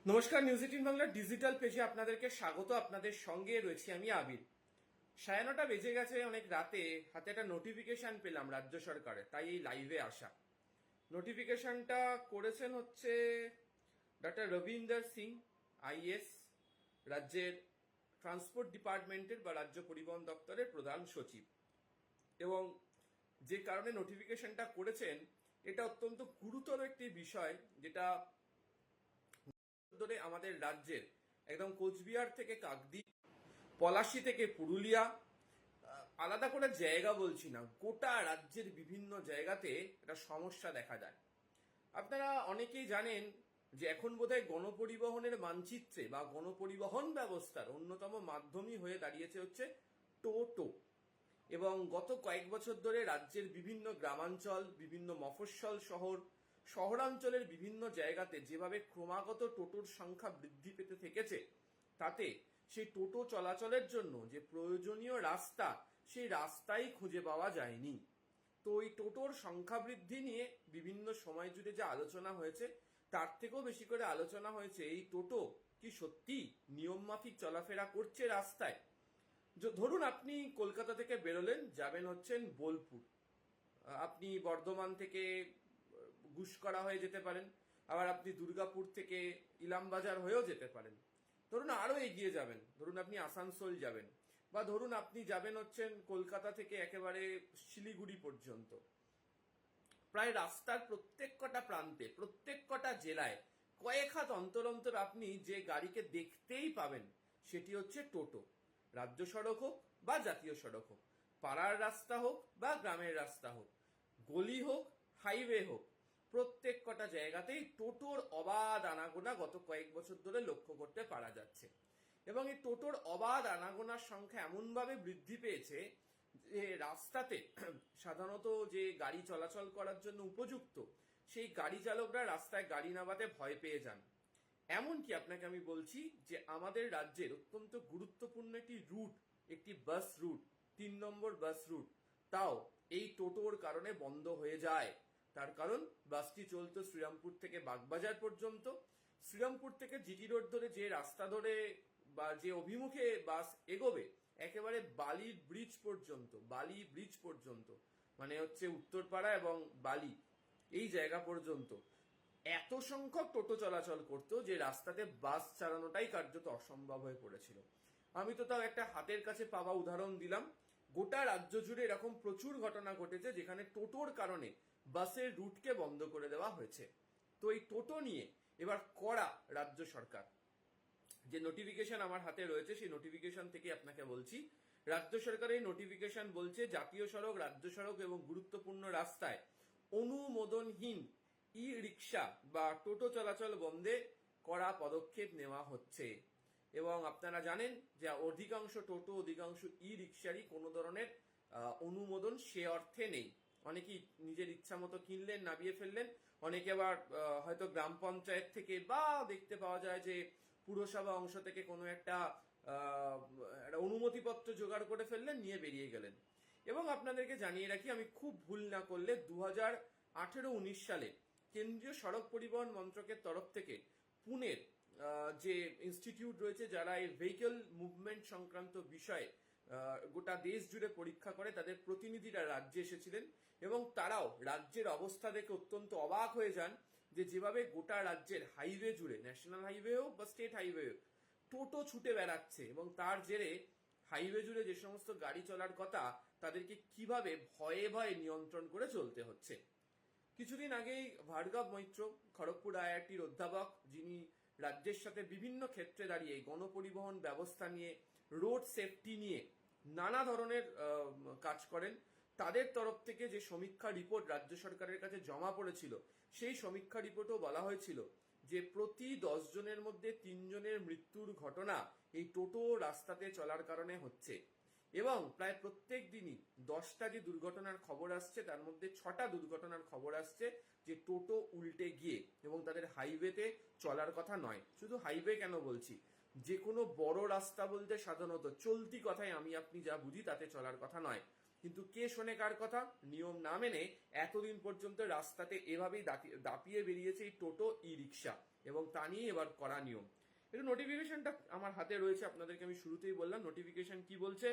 নমস্কার, নিউজ 18 বাংলার ডিজিটাল পেজে আপনাদেরকে স্বাগত। আপনাদের সঙ্গে রয়েছি আমি আবির। 9:30 বেজে গেছে, অনেক রাতে। হাতে একটা নোটিফিকেশন পেলাম রাজ্য সরকারের, তাই এই লাইভে আসা। নোটিফিকেশনটা করেছেন হচ্ছে ডক্টর রবীন্দ্র সিং, আইএস, রাজ্যের ট্রান্সপোর্ট ডিপার্টমেন্টের বা রাজ্য পরিবহন দপ্তরের প্রধান সচিব। এবং যে কারণে নোটিফিকেশনটা করেছেন, এটা অত্যন্ত গুরুতর একটি বিষয়, যেটা ধরে আমাদের রাজ্যের একদম কোচবিহার থেকে কাকদ্বীপ, পলাশী থেকে পুরুলিয়া, আলাদা করে জায়গা বলছি না, গোটা রাজ্যের বিভিন্ন জায়গাতে একটা সমস্যা দেখা যায়। আপনারা অনেকেই জানেন যে এখন বোধহয় গণপরিবহনের মানচিত্রে বা গণপরিবহন ব্যবস্থার অন্যতম মাধ্যমই হয়ে দাঁড়িয়েছে হচ্ছে টোটো। এবং গত কয়েক বছর ধরে রাজ্যের বিভিন্ন গ্রামাঞ্চল, বিভিন্ন মফস্বল শহর, শহরাঞ্চলের বিভিন্ন জায়গাতে যেভাবে ক্রমাগত টোটোর সংখ্যা বৃদ্ধি পেতে থেকেছে, তাতে সেই টোটো চলাচলের জন্য যে প্রয়োজনীয় রাস্তা, সেই রাস্তাই খুঁজে পাওয়া যায়নি। তো এই টোটোর সংখ্যা বৃদ্ধি নিয়ে বিভিন্ন সময় জুড়ে যে আলোচনা হয়েছে, তার থেকেও বেশি করে আলোচনা হয়েছে এই টোটো কি সত্যি নিয়ম মাফিক চলাফেরা করছে রাস্তায়। ধরুন আপনি কলকাতা থেকে বেরোলেন, যাবেন হচ্ছেন বোলপুর, আপনি বর্ধমান থেকে গুসকরা হয়ে যেতে পারেন, আবার আপনি দুর্গাপুর থেকে ইলামবাজার হয়েও যেতে পারেন। ধরুন আরো এগিয়ে যাবেন, ধরুন আপনি আসানসোল যাবেন, বা ধরুন আপনি যাবেন হচ্ছেন কলকাতা থেকে একেবারে শিলিগুড়ি পর্যন্ত। প্রায় রাস্তার প্রত্যেক কটা প্রান্তে, প্রত্যেক কটা জেলায় কয়েক হাত অন্তর অন্তর আপনি যে গাড়িকে দেখতেই পাবেন, সেটি হচ্ছে টোটো। রাজ্য সড়ক হোক বা জাতীয় সড়ক হোক, পাড়ার রাস্তা হোক বা গ্রামের রাস্তা হোক, গলি হোক, হাইওয়ে হোক, প্রত্যেক কটা জায়গাতেই টোটোর অবাধ আনাগোনা গত কয়েক বছর ধরে লক্ষ্য করতে পারা যাচ্ছে। এবং এই টোটোর অবাধ আনাগোনার সংখ্যা এমনভাবে বৃদ্ধি পেয়েছে যে রাস্তাতে সাধারণত যে গাড়ি চলাচল করার জন্য উপযুক্ত, সেই গাড়ি চালকরা রাস্তায় গাড়ি নামাতে ভয় পেয়ে যান। এমনকি আপনাকে আমি বলছি যে আমাদের রাজ্যের অত্যন্ত গুরুত্বপূর্ণ একটি রুট, একটি বাস রুট, 3 নম্বর বাস রুট, তাও এই টোটোর কারণে বন্ধ হয়ে যায়। তার কারণ বাসটি চলতো শ্রীরামপুর থেকে বাগবাজার পর্যন্ত। শ্রীরামপুর থেকে জিটি রোড ধরে যে রাস্তা ধরে বা যে অভিমুখে বাস এগোবে, একেবারে বালি ব্রিজ পর্যন্ত, মানে হচ্ছে উত্তরপাড়া এবং বালি, এই জায়গা পর্যন্ত এত সংখ্যক টোটো চলাচল করতো যে রাস্তাতে বাস চালানোটাই কার্যত অসম্ভব হয়ে পড়েছিল। আমি তো তাও একটা হাতের কাছে পাওয়া উদাহরণ দিলাম। গোটা রাজ্য জুড়ে এরকম প্রচুর ঘটনা ঘটেছে যেখানে টোটোর কারণে বাসের রুটকে বন্ধ করে দেওয়া হয়েছে। তো এই টোটো নিয়ে এবার কড়া রাজ্য সরকার। যে নোটিফিকেশন আমার হাতে রয়েছে, সেই নোটিফিকেশন থেকে আপনাকে বলছি, রাজ্য সরকারের নোটিফিকেশন বলছে জাতীয় সড়ক, রাজ্য সড়ক এবং গুরুত্বপূর্ণ রাস্তায় অনুমোদনহীন ই রিক্সা বা টোটো চলাচল বন্ধে কড়া পদক্ষেপ নেওয়া হচ্ছে। এবং আপনারা জানেন যে অধিকাংশ টোটো, অধিকাংশ ই রিক্সারই কোনো ধরনের অনুমোদন সে অর্থে নেই। অনেকেই নিজের ইচ্ছা মতো কিনলেন, নামিয়ে ফেললেন। অনেকে আবার হয়তো গ্রাম পঞ্চায়েত থেকে বা দেখতে পাওয়া যায় যে পুরসভা অংশ থেকে কোনো একটা অনুমতিপত্র জোগাড় করে ফেললেন, নিয়ে বেরিয়ে গেলেন। এবং আপনাদেরকে জানিয়ে রাখি, আমি খুব ভুল না করলে 2018-19 সালে কেন্দ্রীয় সড়ক পরিবহন মন্ত্রকের তরফ থেকে পুনের যে ইনস্টিটিউট রয়েছে, যারা এই ভেহিকল মুভমেন্ট সংক্রান্ত বিষয়ে গোটা দেশ জুড়ে পরীক্ষা করে, তাদের প্রতিনিধিরা রাজ্যে এসেছিলেন এবং তারাও রাজ্যের অবস্থা দেখে অত্যন্ত অবাক হয়ে যান যে যেভাবে গোটা রাজ্যের হাইওয়ে জুড়ে, ন্যাশনাল হাইওয়ে হোক বা স্টেট হাইওয়ে হোক, টোটো ছুটে বেড়াচ্ছে। এবং তার জেরে হাইওয়ে জুড়ে যে সমস্ত গাড়ি চলার কথা, তাদেরকে কিভাবে ভয়ে ভয়ে নিয়ন্ত্রণ করে চলতে হচ্ছে। কিছুদিন আগেই ভার্গব মৈত্র, খড়গপুর আইআইটির অধ্যাপক, যিনি রাজ্যের সাথে বিভিন্ন ক্ষেত্রে দাঁড়িয়ে গণপরিবহন ব্যবস্থা নিয়ে, রোড সেফটি নিয়ে নানা ধরনের কাজ করেন, তাদের তরফ থেকে যে সমীক্ষা রিপোর্ট রাজ্য সরকারের কাছে জমা পড়েছিল, সেই সমীক্ষা রিপোর্টও বলা হয়েছিল যে প্রতি 10 জনের মধ্যে 3 জনের মৃত্যুর ঘটনা এই টোটো রাস্তাতে চলার কারণে হচ্ছে। এবং প্রায় প্রত্যেক দিনই 10টা যে দুর্ঘটনার খবর আসছে, তার মধ্যে 6টা দুর্ঘটনার খবর আসছে যে টোটো উল্টে গিয়ে, এবং তাদের হাইওয়েতে চলার কথা নয়। শুধু হাইওয়ে কেন বলছি, যে কোনো বড় রাস্তা বলতে সাধারণত চলতি কথায় আমি আপনি যা বুঝি তাতে চলার কথা নয়। কিন্তু কে শোনে কার কথা? নিয়ম না মেনে এতদিন পর্যন্ত রাস্তাতে এভাবেই দাপিয়ে বেরিয়েছে এই টোটো, ই রিক্সা। এবং তা নিয়ে এবার করা নিয়ম। এটা নোটিফিকেশনটা আমার হাতে রয়েছে, আপনাদেরকে আমি শুরুতেই বললাম নোটিফিকেশন কি বলছে।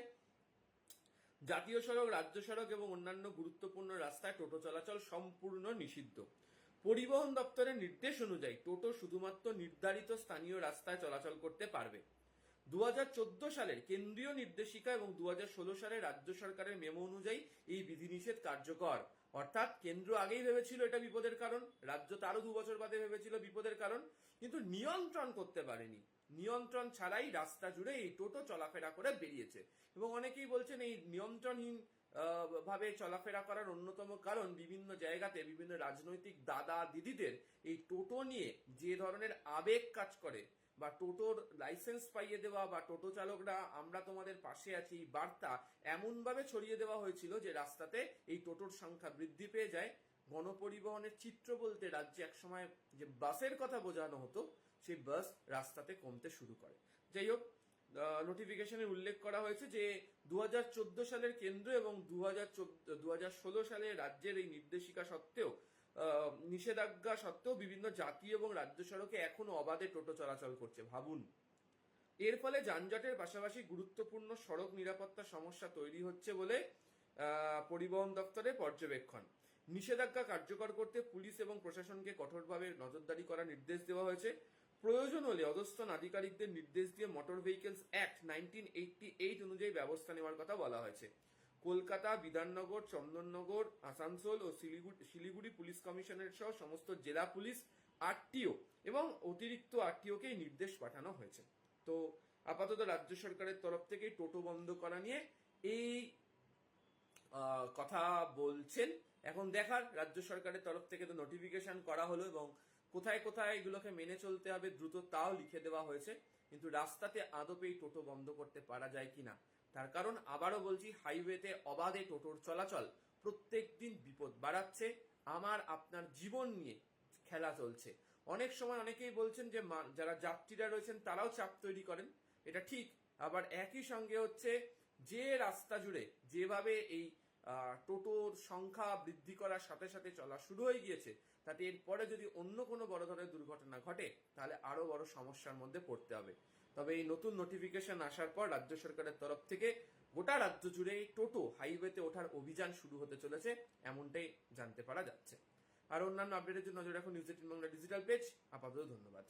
জাতীয় সড়ক, রাজ্য সড়ক এবং অন্যান্য গুরুত্বপূর্ণ রাস্তায় টোটো চলাচল সম্পূর্ণ নিষিদ্ধ। পরিবহন দপ্তরের নির্দেশ অনুযায়ী টোটো শুধুমাত্র নির্ধারিত স্থানীয় রাস্তায় চলাচল করতে পারবে। 2014 সালের কেন্দ্রীয় নির্দেশিকা এবং 2016 সালের রাজ্য সরকারের মেমো অনুযায়ী এই বিধিনিষেধ কার্যকর। অর্থাৎ কেন্দ্র আগেই ভেবেছিল এটা বিপদের কারণ, রাজ্য তারও 2 বছর বাদে ভেবেছিল বিপদের কারণ, কিন্তু নিয়ন্ত্রণ করতে পারেনি। নিয়ন্ত্রণ ছাড়াই রাস্তা জুড়ে এই টোটো চলাফেরা করে বেরিয়েছে। এবং অনেকেই বলছেন এই নিয়ন্ত্রণহীন ভাবে চলাফেরা করার অন্যতম কারণ বিভিন্ন জায়গাতে বিভিন্ন রাজনৈতিক দাদা দিদিদের এই টোটো নিয়ে যে ধরনের আবেগ কাজ করে, বা টোটোর লাইসেন্স পাইয়ে দেওয়া, বা টোটো চালকরা আমরা তোমাদের পাশে আছি এই বার্তা এমনভাবে ছড়িয়ে দেওয়া হয়েছিল যে রাস্তাতে এই টোটোর সংখ্যা বৃদ্ধি পেয়ে যায়। গণপরিবহনের চিত্র বলতে রাজ্যে একসময় যে বাসের কথা বোঝানো হতো সেই বাস রাস্তাতে কমতে শুরু করে। যাই হোক, নোটিফিকেশনে উল্লেখ করা হয়েছে যে 2014 সালের কেন্দ্র এবং 2016 সালের রাজ্যের এই নির্দেশিকা সত্ত্বেও, নিষেধাজ্ঞা সত্ত্বেও বিভিন্ন জাতীয় এবং রাজ্য সড়কে এখনো অবাধে টোটো চলাচল করছে। ভাবুন, এর ফলে যানজটের পাশাপাশি গুরুত্বপূর্ণ সড়ক নিরাপত্তা সমস্যা তৈরি হচ্ছে বলে পরিবহন দপ্তরের পর্যবেক্ষণ। নিষেধাজ্ঞা কার্যকর করতে পুলিশ এবং প্রশাসনকে কঠোরভাবে নজরদারি করার নির্দেশ দেওয়া হয়েছে। প্রয়োজন হলে অধস্তন আধিকারিকদের নির্দেশ দিয়ে মোটর ভেহিকলস অ্যাক্ট 1988 অনুযায়ী ব্যবস্থা নেওয়ার কথা বলা হয়েছে। কলকাতা, বিধাননগর, চন্দননগর, আসানসোল ও শিলিগুড়ি পুলিশ কমিশনারেট সহ সমস্ত জেলা পুলিশ, আরটিও এবং অতিরিক্ত আরটিওকে এই নির্দেশ পাঠানো হয়েছে। তো আপাতত রাজ্য সরকারের তরফ থেকে টোটো বন্ধ করা নিয়ে এই কথা বলছেন। এখন দেখার, রাজ্য সরকারের তরফ থেকে তো নোটিফিকেশন করা হলো এবং কোথায় কোথায় এগুলোকে মেনে চলতে হবে দ্রুত তাও লিখে দেওয়া হয়েছে, কিন্তু রাস্তাতে আদপে এই টোটো বন্ধ করতে পারা যায় কিনা। তার কারণ আবারও বলছি, হাইওয়েতে অবাধে টোটোর চলাচল প্রত্যেক দিন বিপদ বাড়াচ্ছে। আমার আপনার জীবন নিয়ে খেলা চলছে। অনেক সময় অনেকেই বলছেন যে যারা যাত্রীরা রয়েছেন তারাও চাপ তৈরি করেন, এটা ঠিক। আবার একই সঙ্গে হচ্ছে যে রাস্তা জুড়ে যেভাবে এই টোটোর সংখ্যা বৃদ্ধি করার সাথে সাথে চলা শুরু হয়ে গিয়েছে, তাতে এরপরে যদি অন্য কোনো বড় ধরনের দুর্ঘটনা ঘটে তাহলে আরো বড় সমস্যার মধ্যে পড়তে হবে। তবে এই নতুন নোটিফিকেশন আসার পর রাজ্য সরকারের তরফ থেকে গোটা রাজ্য জুড়ে টোটো হাইওয়েতে ওঠার অভিযান শুরু হতে চলেছে, এমনটাই জানতে পারা যাচ্ছে। আর অন্যান্য আপডেটের জন্য নজর রাখুন নিউজ 18 বাংলা ডিজিটাল পেজ। আপাতত ধন্যবাদ।